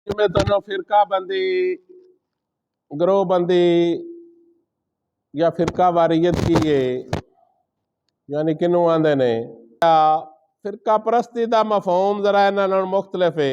ਜਿਵੇਂ ਤੁਹਾਨੂੰ ਫਿਰਕਾ ਬੰਦੀ, ਗਰੋਹ ਬੰਦੀ ਜਾਂ ਫਿਰਕਾ ਵਾਰੀਅਤ ਕੀ ਹੈ, ਯਾਨੀ ਕਿਹਨੂੰ ਆਂਦੇ ਨੇ। ਫਿਰਕਾ ਪ੍ਰਸਤੀ ਦਾ ਮਫਹੂਮ ਜ਼ਰਾ ਇਹਨਾਂ ਨਾਲ ਮੁਖਤਲਿਫ ਹੈ।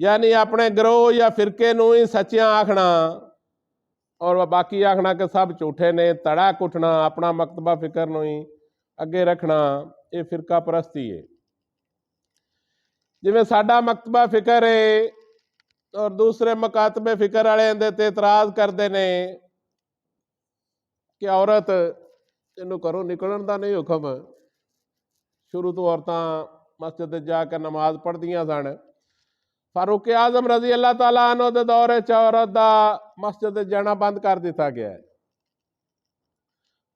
ਯਾਨੀ ਆਪਣੇ ਗਰੋਹ ਜਾਂ ਫਿਰਕੇ ਨੂੰ ਹੀ ਸੱਚਿਆਂ ਆਖਣਾ ਔਰ ਬਾਕੀ ਆਖਣਾ ਕਿ ਸਭ ਝੂਠੇ ਨੇ, ਧੜਾ ਕੁੱਟਣਾ, ਆਪਣਾ ਮਕਤਬਾ ਫਿਕਰ ਨੂੰ ਹੀ ਅੱਗੇ ਰੱਖਣਾ, ਇਹ ਫਿਰਕਾ ਪ੍ਰਸਤੀ ਹੈ। ਜਿਵੇਂ ਸਾਡਾ ਮਕਤਬਾ ਫਿਕਰ ਹੈ ਔਰ ਦੂਸਰੇ ਮਕਾਤਬੇ ਫਿਕਰ ਵਾਲੇ ਇਹਦੇ ਤੇ ਇਤਰਾਜ਼ ਕਰਦੇ ਨੇ ਕਿ ਔਰਤ ਇਹਨੂੰ ਘਰੋਂ ਨਿਕਲਣ ਦਾ ਨਹੀਂ ਹੁਕਮ। ਸ਼ੁਰੂ ਤੋਂ ਔਰਤਾਂ ਮਸਜਿਦ ਜਾ ਕੇ ਨਮਾਜ਼ ਪੜ੍ਹਦੀਆਂ ਸਨ। ਫਾਰੂਕ ਆਜ਼ਮ ਰਜ਼ੀ ਅੱਲਾਹ ਤਾਲਾ ਅਨਹੂ ਦੇ ਦੌਰ 'ਚ ਔਰਤ ਦਾ ਮਸਜਿਦ ਜਾਣਾ ਬੰਦ ਕਰ ਦਿੱਤਾ ਗਿਆ ਹੈ।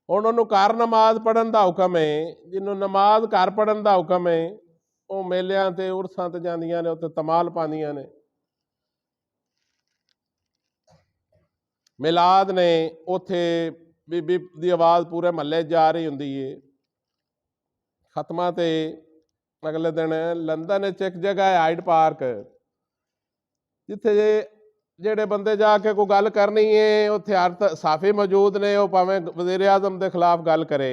ਹੁਣ ਉਹਨੂੰ ਘਰ ਨਮਾਜ਼ ਪੜ੍ਹਨ ਦਾ ਹੁਕਮ ਹੈ। ਜਿਹਨੂੰ ਨਮਾਜ਼ ਘਰ ਪੜ੍ਹਨ ਦਾ ਹੁਕਮ ਹੈ ਉਹ ਮੇਲਿਆਂ ਤੇ ਉਰਸਾਂ ਤੇ ਜਾਂਦੀਆਂ ਨੇ, ਉੱਥੇ ਤਮਾਲ ਪਾਉਂਦੀਆਂ ਨੇ, ਮਿਲਾਦ ਨੇ, ਉੱਥੇ ਬੀਬੀ ਦੀ ਆਵਾਜ਼ ਪੂਰੇ ਮਹੱਲੇ ਜਾ ਰਹੀ ਹੁੰਦੀ ਹੈ। ਖਤਮਾਂ ਤੇ ਅਗਲੇ ਦਿਨ ਲੰਦਨ ਵਿੱਚ ਇੱਕ ਜਗ੍ਹਾ ਹੈ ਹਾਈਡ ਪਾਰਕ, ਜਿੱਥੇ ਜਿਹੜੇ ਬੰਦੇ ਜਾ ਕੇ ਕੋਈ ਗੱਲ ਕਰਨੀ ਹੈ ਉੱਥੇ ਹਰ ਸਾਫੀ ਮੌਜੂਦ ਨੇ, ਉਹ ਭਾਵੇਂ ਵਜ਼ੀਰ ਆਜ਼ਮ ਦੇ ਖਿਲਾਫ ਗੱਲ ਕਰੇ।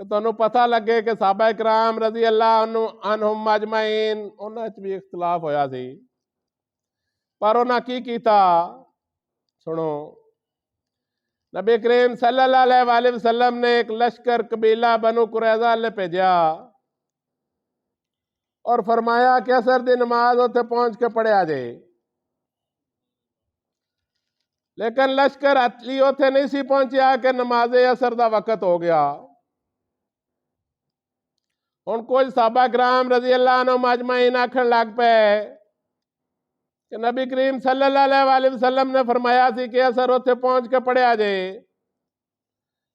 کہ تمہیں پتہ لگے کہ صحابہ کرام رضی اللہ عنہم اجمعین انہاں وچ بھی اختلاف ہویا سی، پر انہاں کی کیتا؟ سنو، نبی کریم صلی اللہ علیہ وآلہ وسلم نے ایک لشکر قبیلہ بنو قریظہ لے بھیجا اور فرمایا کہ عصر دی نماز اتنے پہنچ کے پڑھیا جائے، لیکن لشکر اتلی اتنے نہیں سی پہنچیا کہ نماز عصر دا وقت ہو گیا۔ ہن کچھ صحابہ کرام رضی اللہ عنہم اجمعین آکھن لگ پے کہ نبی کریم صلی اللہ علیہ وآلہ وسلم نے فرمایا سی کہ عصر اتنے پہنچ کے پڑھیا جائے،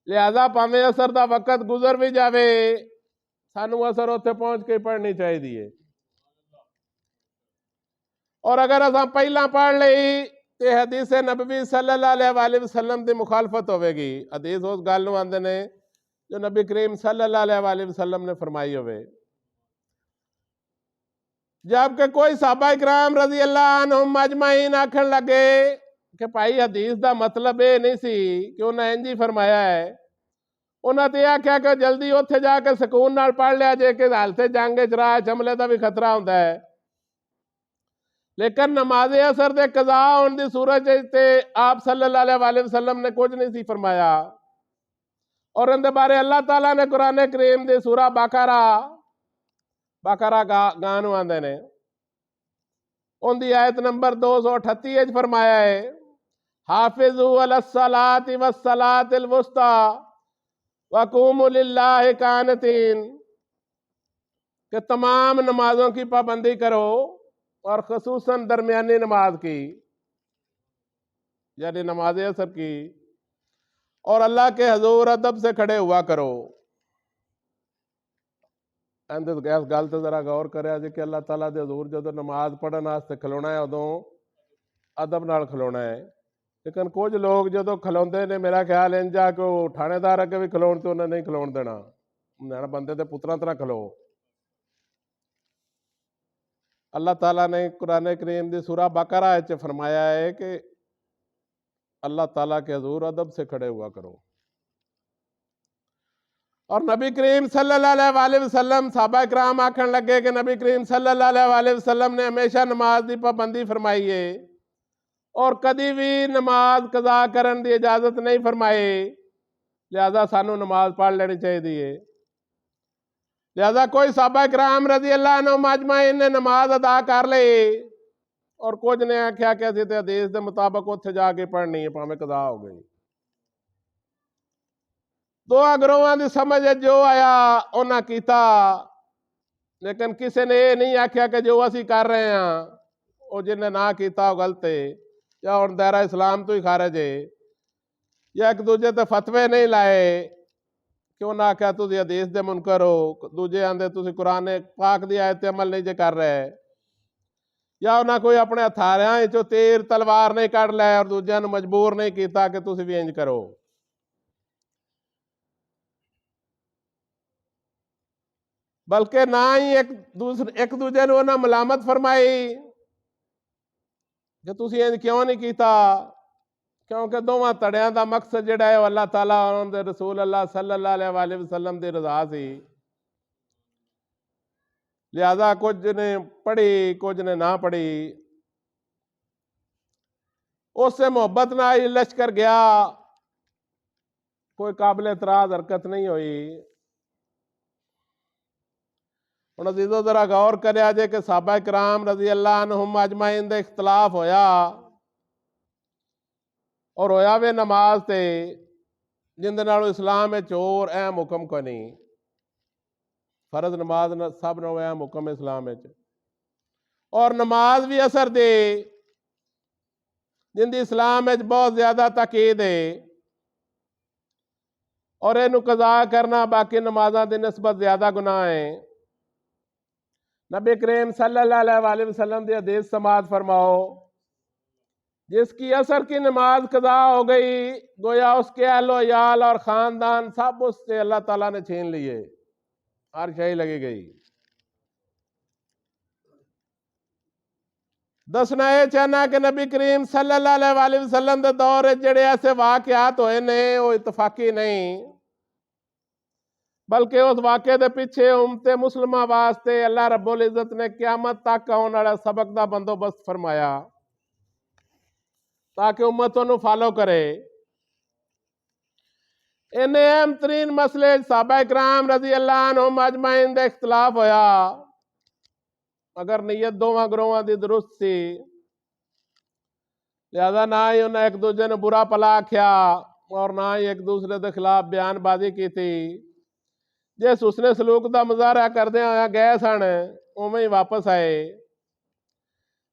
لہذا پاویں عصر دا وقت گزر بھی جاوے سانو عصر اتنے پہنچ کے پڑھنی چاہیے، اور اگر اساں پہلا پڑھ لئی تے حدیث نبوی صلی اللہ علیہ وآلہ وسلم دی مخالفت ہوے گی۔ حدیث اس گل نوں آندے نے جو نبی کریم صلی اللہ علیہ وآلہ وسلم نے فرمائی ہوئے، جبکہ کوئی صحابہ کرام رضی اللہ عنہم اجمعین آکھن لگے کہ بھائی حدیث دا مطلب یہ نہیں سی کہ انہاں انج ہی فرمایا ہے، انہاں تے آکھیا کہ جلدی اتھے جا کے سکون نال پڑھ لیا جے کہ حالت جنگ وچ راہ حملے دا بھی خطرہ ہوندا ہے، لیکن نماز عصر دے قضا ہون دی صورت تے آپ صلی اللہ علیہ وآلہ وسلم نے کچھ نہیں سی فرمایا، اور ان دے بارے اللہ تعالیٰ نے قرآن کریم دی سورہ بقرہ گانو آندے نے، ان دی آیت نمبر 238 وچ فرمایا ہے حافظوا علی الصلاۃ والصلاۃ الوسطی وقوموا للہ قانتین، کہ تمام نمازوں کی پابندی کرو اور خصوصاً درمیانی نماز کی، یعنی نماز عصر کی، اور اللہ کے حضور ادب سے کھڑے ہوا کرو۔ اس گل تے ذرا غور کریا جی کہ اللہ تعالیٰ دے حضور جدو نماز پڑھن واسطے کھلونا ہے ادوں ادب نال کھلونا ہے، لیکن کچھ لوگ جدو کھلوندے نے میرا خیال انجا کہ وہ تھانے دار اگے بھی کھلون تے انہیں نہیں کھلون دینا، بندے دے پتراں طرح کھلو۔ اللہ تعالیٰ نے قرآن کریم دی سورہ بقرہ وچ فرمایا ہے کہ اللہ تعالیٰ کے حضور ادب سے کھڑے ہوا کرو، اور نبی کریم صلی اللہ علیہ وآلہ وسلم صحابہ کرام آکھن لگے کہ نبی کریم صلی اللہ علیہ وآلہ وسلم نے ہمیشہ نماز دی پابندی فرمائی ہے اور کدی بھی نماز قضا کرن دی اجازت نہیں فرمائی، لہذا سانو نماز پڑھ لینی چاہیے۔ لہذا کوئی صحابہ کرام رضی اللہ عنہم اجمعین نے نماز ادا کر لئی اور کچھ نے آکھیا کہ اسی تے حدیث دے مطابق اتھے جا کے پڑھنی ہے پاویں قضا ہو گئی۔ دو گروہاں دی سمجھ جو آیا انہاں کیتا، لیکن کسی نے یہ نہیں آکھیا کہ جو اسی کر رہے ہیں وہ جن نے نہ کیتا وہ غلط ہے یا ہن دائرہ اسلام تو ہی خارج ہے، یا ایک دوجے تے فتوے نہیں لائے کہ انہاں آکھیا تسی حدیث دے منکر ہو، دوجے آندے تسی قرآن پاک دی آیت تے عمل نہیں جے کر رہے، یا انہاں کوئی اپنے ہتھیاراں وچوں تیر تلوار نہیں کڈ لے اور دوجیاں نوں مجبور نہیں کیتا کہ تسی بھی انج کرو۔ بلکہ نہ ہی ایک دوجے نوں انہاں ملامت فرمائی کہ تسی انج کیوں نہیں کیتا، کیونکہ دونوں تڑیاں دا مقصد جڑا ہے اللہ تعالیٰ اور ان دے رسول اللہ صلی اللہ علیہ وآلہ وسلم دی رضا سی، لہذا کچھ نے پڑھی کچھ نے نہ پڑھی، اس سے محبت نہ آئی، لشکر گیا، کوئی قابل اعتراض حرکت نہیں ہوئی۔ ہن عزیزو ذرا غور کریا جے کہ صحابہ کرام رضی اللہ عنہم اجمعین دے اختلاف ہویا اور ہویا وے نماز تے جن دے نالوں اسلام وچ اور اہم حکم کوئی نہیں، فرض نماز سب نوں اہم حکم اسلام وچ، اور نماز بھی اثر دے جن دی اسلام وچ بہت زیادہ تاکید ہے، اور اینو قضا کرنا باقی نمازاں دی نسبت زیادہ گناہ ہے۔ نبی کریم صلی اللہ علیہ وآلہ وسلم دی حدیث سماعت فرماؤ، جس کی عصر کی نماز قضا ہو گئی گویا اس کے اہل و عیال اور خاندان سب اس سے اللہ تعالیٰ نے چھین لیے، ہر شے لگی گئی۔ دسنا یہ چاہنا کہ نبی کریم صلی اللہ علیہ وآلہ وسلم دے دور جڑے ایسے واقعات ہوئے نے وہ اتفاقی نہیں، بلکہ اس واقعے دے پیچھے امت مسلمہ واسطے اللہ رب العزت نے قیامت تک آنے والا سبق دا بندوبست فرمایا تاکہ امت انہوں فالو کرے۔ ان اہم ترین مسئلے صحابہ اکرام رضی اللہ عنہم اجمعین دے اختلاف ہویا، اگر نیت دوواں گروہاں دی درست سی لہذا نہ ہی انہیں ایک دوسرے نے برا پلا کیا اور نہ ہی ایک دوسرے دے خلاف بیان بازی کی تھی۔ جس اس نے سلوک دا مظاہرہ کردے ہویا گئے سن اوویں ہی واپس آئے۔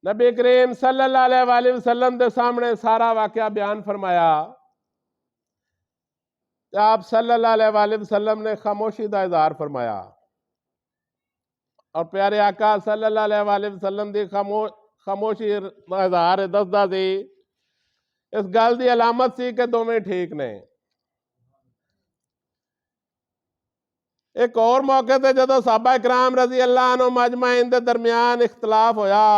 نبی کریم صلی اللہ علیہ وآلہ وسلم دے سامنے سارا واقعہ بیان فرمایا۔ آپ صلی اللہ علیہ وآلہ وسلم نے خاموشی دا اظہار فرمایا اور پیارے آقا صلی اللہ علیہ وآلہ وسلم دی خاموشی دا اظہار دسدا سی اس گل دی علامت سی کہ دوویں ٹھیک نے۔ ایک اور موقع تے جدو صحابہ اکرام رضی اللہ عنہم اجمعین دے درمیان اختلاف ہویا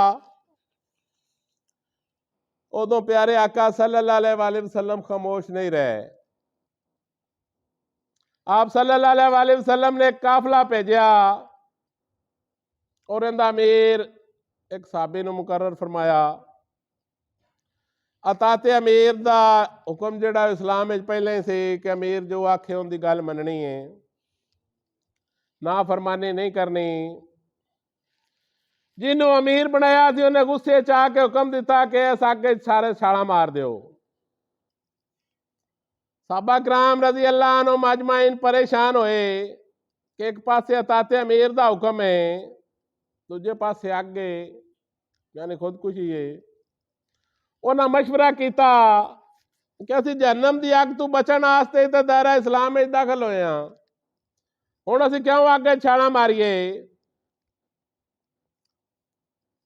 ادوں پیارے آقا صلی اللہ علیہ وآلہ وسلم خاموش نہیں رہے۔ آپ صلی اللہ علیہ وآلہ وسلم نے ایک قافلہ بھیجیا اور اندہ امیر ایک صحابی نو مقرر فرمایا۔ اطاعت امیر دا حکم جڑا اسلام وچ پہلے ہی سی کہ امیر جو آکھے ان دی گل مننی ہے، نافرمانی نہیں کرنی۔ جنہوں امیر بنایا سی انہیں غصے چاہ کے حکم دیتا کہ اس آگے سارے چھاڑا مار دیو۔ صحابہ کرام رضی اللہ عنہم اجمعین پریشان ہوئے کہ ایک پاسے اطاعت امیر دا حکم ہے دوجے پاسے آگے یعنی خودکشی ہے۔ انہاں مشورہ کیتا کہ اسی جہنم دی اگ تو بچن واسطے تے دائرہ اسلام وچ داخل ہوئے ہاں، ہن اسی کیوں آگے چھاڑا ماریے؟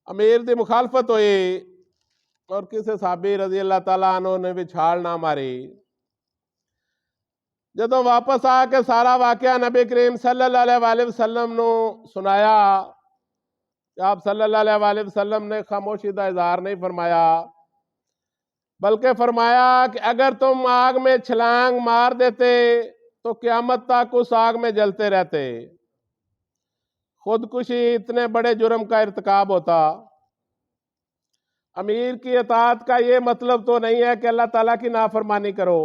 امیر دی مخالفت ہوئی اور کسی صحابی رضی اللہ تعالیٰ عنہ نے بھی چھال نہ ماری۔ جدوں واپس آ کے سارا واقعہ نبی کریم صلی اللہ علیہ وآلہ وسلم نو سنایا کہ آپ صلی اللہ علیہ وآلہ وسلم نے خاموشی دا اظہار نہیں فرمایا بلکہ فرمایا کہ اگر تم آگ میں چھلانگ مار دیتے تو قیامت تک اس آگ میں جلتے رہتے۔ خودکشی اتنے بڑے جرم کا ارتکاب ہوتا۔ امیر کی اطاعت کا یہ مطلب تو نہیں ہے کہ اللہ تعالیٰ کی نافرمانی کرو۔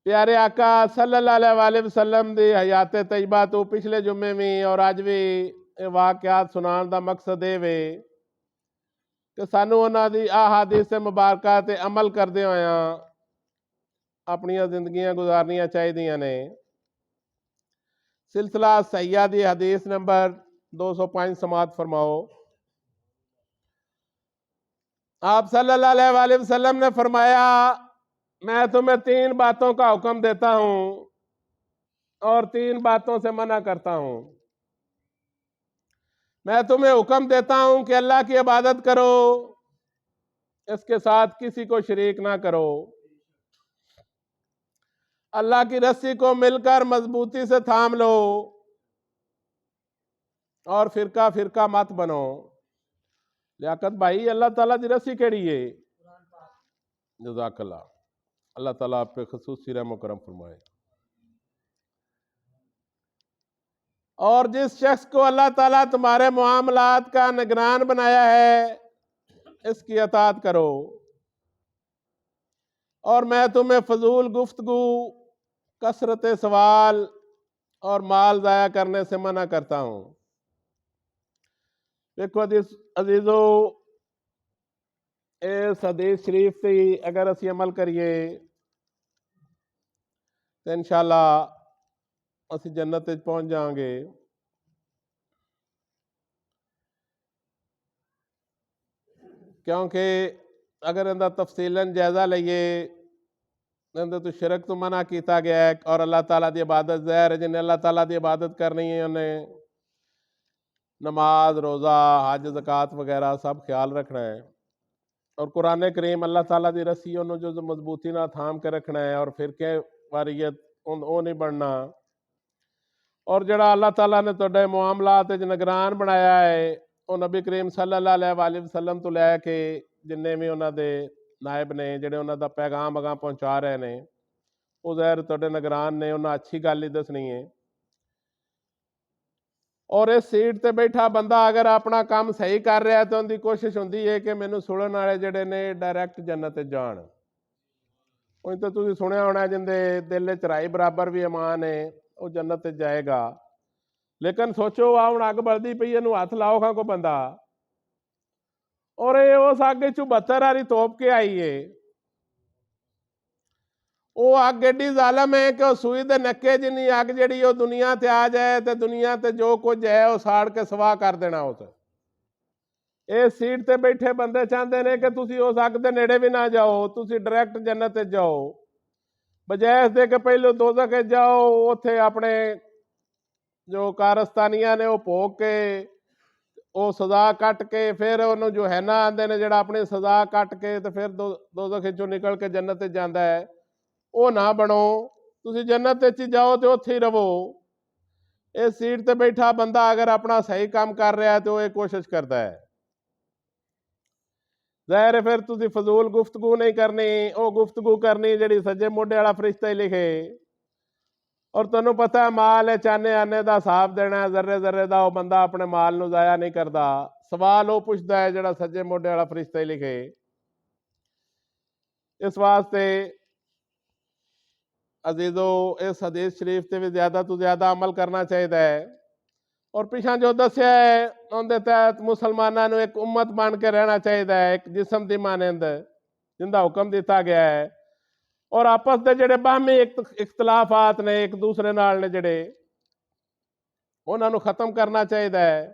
پیارے آقا صلی اللہ علیہ وآلہ وسلم دی حیات طیبہ تو پچھلے جمعے میں اور آج بھی واقعات سنان دا مقصد ہے کہ سانو انہاں دی احادیث مبارکہ تے عمل کردے ہویاں اپنیاں زندگیاں گزارنیاں چاہیدیاں نے۔ سلسلہ صحیحہ دی حدیث نمبر 205 سماعت فرماؤ۔ آپ صلی اللہ علیہ وآلہ وسلم نے فرمایا میں تمہیں 3 باتوں کا حکم دیتا ہوں اور 3 باتوں سے منع کرتا ہوں۔ میں تمہیں حکم دیتا ہوں کہ اللہ کی عبادت کرو، اس کے ساتھ کسی کو شریک نہ کرو، اللہ کی رسی کو مل کر مضبوطی سے تھام لو اور فرقہ فرقہ مت بنو۔ لیاقت بھائی اللہ تعالیٰ دی رسی کیڑی ہے؟ جزاک اللہ، اللہ تعالیٰ آپ پہ خصوصی رحم و کرم فرمائے۔ اور جس شخص کو اللہ تعالیٰ تمہارے معاملات کا نگران بنایا ہے اس کی اطاعت کرو، اور میں تمہیں فضول گفتگو، کثرت سوال اور مال ضائع کرنے سے منع کرتا ہوں۔ دیکھو عزیزو اس حدیث شریف سے اگر اسی عمل کریے تو انشاءاللہ اسی جنت وچ پہنچ جائیں گے۔ کیونکہ اگر اندر تفصیلاً جائزہ لئیے اندر تو شرک تو منع کیتا گیا ہے اور اللہ تعالیٰ دی عبادت ظاہر ہے جنہیں اللہ تعالیٰ دی عبادت کرنی ہے انہیں نماز، روزہ، حج، زکوٰۃ وغیرہ سب خیال رکھنا ہے، اور قرآن کریم اللہ تعالیٰ دی رسی انہوں جو مضبوطی نہ تھام کے رکھنا ہے اور فرقے واریت وہ نہیں بڑھنا، اور جڑا اللہ تعالیٰ نے توڑے معاملات نگران بنایا ہے وہ نبی کریم صلی اللہ علیہ وآلہ وسلم تو لے کے جنہیں بھی انہوں دے نائب نے جڑے انہوں دا پیغام اگاں پہنچا رہے ہیں ਉਹ ਜ਼ਾਹਿਰ ਤੁਹਾਡੇ ਨਿਗਰਾਨ ਨੇ, ਉਹਨਾਂ ਅੱਛੀ ਗੱਲ ਹੀ ਦੱਸਣੀ ਹੈ। ਔਰ ਇਸ ਸੀਟ ਤੇ ਬੈਠਾ ਬੰਦਾ ਅਗਰ ਆਪਣਾ ਕੰਮ ਸਹੀ ਕਰ ਰਿਹਾ ਤਾਂ ਉਹਦੀ ਕੋਸ਼ਿਸ਼ ਹੁੰਦੀ ਹੈ ਕਿ ਮੈਨੂੰ ਸੁਣਨ ਵਾਲੇ ਜਿਹੜੇ ਨੇ ਡਾਇਰੈਕਟ ਜੰਨਤ ਜਾਣ। ਉਹ ਤਾਂ ਤੁਸੀਂ ਸੁਣਿਆ ਹੋਣਾ, ਜਿੰਦੇ ਦਿਲ 'ਚ ਰਾਈ ਬਰਾਬਰ ਵੀ ਇਮਾਨ ਹੈ ਉਹ ਜੰਨਤ ਜਾਏਗਾ। ਲੇਕਿਨ ਸੋਚੋ ਆ ਹੁਣ ਅੱਗ ਬਲਦੀ ਪਈ, ਇਹਨੂੰ ਹੱਥ ਲਾਓ ਖਾਂ ਕੋ ਬੰਦਾ, ਔਰ ਇਹ ਉਸ ਅੱਗ 'ਚੋਂ 72 ਵਾਰੀ ਤੋਪ ਕੇ ਆਈ ਏ। ਉਹ ਅੱਗ ਐਡੀ ਜ਼ਾਲਮ ਹੈ ਕਿ ਉਹ ਸੂਈ ਦੇ ਨੱਕੇ ਜਿੰਨੀ ਅੱਗ ਜਿਹੜੀ ਉਹ ਦੁਨੀਆ ਤੇ ਆ ਜਾਏ ਤੇ ਦੁਨੀਆ ਤੇ ਜੋ ਕੁਝ ਹੈ ਉਹ ਸਾੜ ਕੇ ਸਵਾਹ ਕਰ ਦੇਣਾ। ਉਸ ਇਸ ਸੀਟ ਤੇ ਬੈਠੇ ਬੰਦੇ ਚਾਹੁੰਦੇ ਨੇ ਕਿ ਤੁਸੀਂ ਉਸ ਅੱਗ ਦੇ ਨੇੜੇ ਵੀ ਨਾ ਜਾਓ, ਤੁਸੀਂ ਡਾਇਰੈਕਟ ਜੰਨਤ ਤੇ ਜਾਓ, ਬਜਾਏ ਇਸ ਦੇ ਕਿ ਪਹਿਲੋਂ ਦੋਜ਼ਖ ਜਾਓ, ਉੱਥੇ ਆਪਣੇ ਜੋ ਕਾਰਸਤਾਨੀਆਂ ਨੇ ਉਹ ਭੋਗ ਕੇ ਉਹ ਸਜ਼ਾ ਕੱਟ ਕੇ ਫਿਰ ਉਹਨੂੰ ਜੋ ਹੈ ਨਾ ਆਂਦੇ ਨੇ, ਜਿਹੜਾ ਆਪਣੀ ਸਜ਼ਾ ਕੱਟ ਕੇ ਤੇ ਫਿਰ ਦੋਜ਼ਖ ਚੋਂ ਨਿਕਲ ਕੇ ਜੰਨਤ ਤੇ ਜਾਂਦਾ ਹੈ, ਉਹ ਨਾ ਬਣੋ। ਤੁਸੀਂ ਜੰਨਤ ਵਿੱਚ ਜਾਓ ਤੇ ਉੱਥੇ ਹੀ ਰਵੋ। ਇਸ ਸੀਟ ਤੇ ਬੈਠਾ ਬੰਦਾ ਅਗਰ ਆਪਣਾ ਸਹੀ ਕੰਮ ਕਰ ਰਿਹਾ ਤੇ ਉਹ ਇਹ ਕੋਸ਼ਿਸ਼ ਕਰਦਾ ਹੈ। ਜ਼ਾਹਿਰ ਹੈ ਫਿਰ ਤੁਸੀਂ ਫਜ਼ੂਲ ਗੁਫ਼ਤਗੂ ਨਹੀਂ ਕਰਨੀ, ਉਹ ਗੁਫ਼ਤਗੂ ਕਰਨੀ ਜਿਹੜੀ ਸੱਜੇ ਮੋਢੇ ਵਾਲਾ ਫਰਿਸ਼ਤਾ ਹੀ ਲਿਖੇ। ਔਰ ਤੁਹਾਨੂੰ ਪਤਾ ਮਾਲ ਹੈ ਚਾਨੇ ਆਨੇ ਦਾ ਹਿਸਾਬ ਦੇਣਾ, ਜ਼ਰਰੇ ਜ਼ਰਰੇ ਦਾ, ਉਹ ਬੰਦਾ ਆਪਣੇ ਮਾਲ ਨੂੰ ਜ਼ਾਇਆ ਨਹੀਂ ਕਰਦਾ। ਸਵਾਲ ਉਹ ਪੁੱਛਦਾ ਹੈ ਜਿਹੜਾ ਸੱਜੇ ਮੋਢੇ ਵਾਲਾ ਫਰਿਸ਼ਤਾ ਹੀ ਲਿਖੇ। ਇਸ ਵਾਸਤੇ ਅਜ਼ੀਜ਼ੋ ਇਸ ਹਦੀਸ ਸ਼ਰੀਫ ਤੇ ਵੀ ਜ਼ਿਆਦਾ ਤੋਂ ਜ਼ਿਆਦਾ ਅਮਲ ਕਰਨਾ ਚਾਹੀਦਾ ਹੈ। ਔਰ ਪਿਛਾਂ ਜੋ ਦੱਸਿਆ ਹੈ ਉਹਦੇ ਤਹਿਤ ਮੁਸਲਮਾਨਾਂ ਨੂੰ ਇੱਕ ਉਮਤ ਬਣ ਕੇ ਰਹਿਣਾ ਚਾਹੀਦਾ ਹੈ, ਇੱਕ ਜਿਸਮ ਦੀ ਮਾਨੰਦ ਜਿੰਦਾ ਹੁਕਮ ਦਿੱਤਾ ਗਿਆ ਹੈ। ਔਰ ਆਪਸ ਦੇ ਜਿਹੜੇ ਬਾਹਮੀ ਇਖਤਲਾਫਾਤ ਨੇ ਇੱਕ ਦੂਸਰੇ ਨਾਲ ਨੇ ਜਿਹੜੇ, ਉਹਨਾਂ ਨੂੰ ਖਤਮ ਕਰਨਾ ਚਾਹੀਦਾ ਹੈ।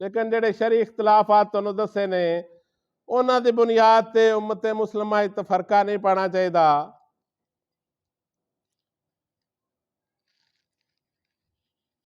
ਲੇਕਿਨ ਜਿਹੜੇ ਸ਼ਰਈ ਇਖਤਲਾਫਾਤ ਤੁਹਾਨੂੰ ਦੱਸੇ ਨੇ ਉਹਨਾਂ ਦੀ ਬੁਨਿਆਦ ਤੇ ਉਮਤ ਮੁਸਲਮਾਂ 'ਚ ਫਰਕਾ ਨਹੀਂ ਪਾਉਣਾ ਚਾਹੀਦਾ।